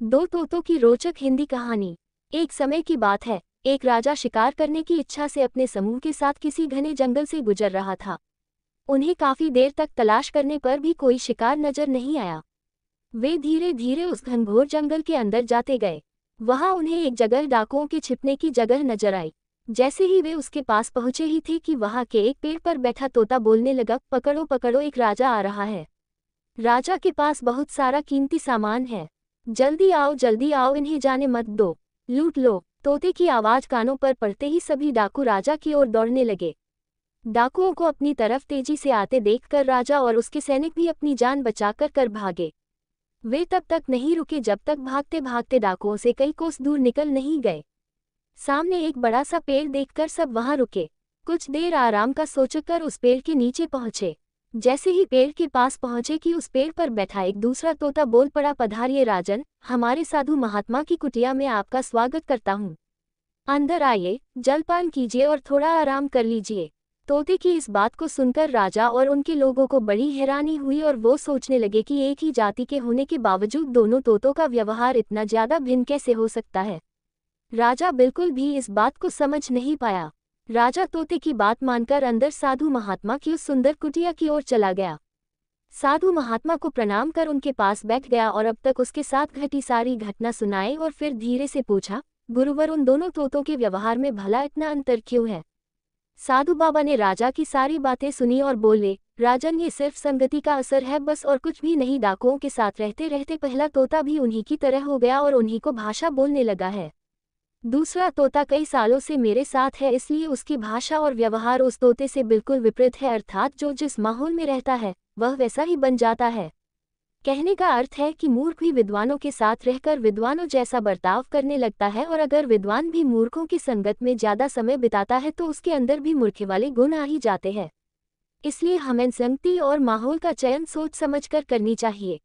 दो तोतों की रोचक हिंदी कहानी। एक समय की बात है, एक राजा शिकार करने की इच्छा से अपने समूह के साथ किसी घने जंगल से गुजर रहा था। उन्हें काफी देर तक तलाश करने पर भी कोई शिकार नजर नहीं आया। वे धीरे धीरे उस घनघोर जंगल के अंदर जाते गए। वहां उन्हें एक जगह डाकुओं के छिपने की जगह नजर आई। जैसे ही वे उसके पास पहुंचे ही थे कि वहां के एक पेड़ पर बैठा तोता बोलने लगा, पकड़ो पकड़ो, एक राजा आ रहा है। राजा के पास बहुत सारा कीमती सामान है। जल्दी आओ, इन्हें जाने मत दो, लूट लो। तोते की आवाज कानों पर पड़ते ही सभी डाकू राजा की ओर दौड़ने लगे। डाकुओं को अपनी तरफ तेजी से आते देखकर राजा और उसके सैनिक भी अपनी जान बचाकर कर भागे। वे तब तक नहीं रुके जब तक भागते भागते डाकुओं से कई कोस दूर निकल नहीं गए। सामने एक बड़ा सा पेड़ देखकर सब वहां रुके। कुछ देर आराम का सोचकर उस पेड़ के नीचे पहुंचे। जैसे ही पेड़ के पास पहुंचे कि उस पेड़ पर बैठा एक दूसरा तोता बोल पड़ा, पधारिए राजन, हमारे साधु महात्मा की कुटिया में आपका स्वागत करता हूँ। अंदर आइए, जलपान कीजिए और थोड़ा आराम कर लीजिए। तोते की इस बात को सुनकर राजा और उनके लोगों को बड़ी हैरानी हुई और वो सोचने लगे कि एक ही जाति के होने के बावजूद दोनों तोतों का व्यवहार इतना ज्यादा भिन्न कैसे हो सकता है। राजा बिल्कुल भी इस बात को समझ नहीं पाया। राजा तोते की बात मानकर अंदर साधु महात्मा की उस सुंदर कुटिया की ओर चला गया। साधु महात्मा को प्रणाम कर उनके पास बैठ गया और अब तक उसके साथ घटी सारी घटना सुनाई और फिर धीरे से पूछा, गुरुवर, उन दोनों तोतों के व्यवहार में भला इतना अंतर क्यों है। साधु बाबा ने राजा की सारी बातें सुनी और बोले, राजन, ये सिर्फ संगति का असर है, बस और कुछ भी नहीं। डाकुओं के साथ रहते रहते पहला तोता भी उन्हीं की तरह हो गया और उन्हीं को भाषा बोलने लगा है। दूसरा तोता कई सालों से मेरे साथ है, इसलिए उसकी भाषा और व्यवहार उस तोते से बिल्कुल विपरीत है, अर्थात जो जिस माहौल में रहता है वह वैसा ही बन जाता है। कहने का अर्थ है कि मूर्ख भी विद्वानों के साथ रहकर विद्वानों जैसा बर्ताव करने लगता है, और अगर विद्वान भी मूर्खों की संगत में ज्यादा समय बिताता है तो उसके अंदर भी मूर्खे वाले गुण आ ही जाते हैं। इसलिए हमें संगति और माहौल का चयन सोच समझकर करनी चाहिए।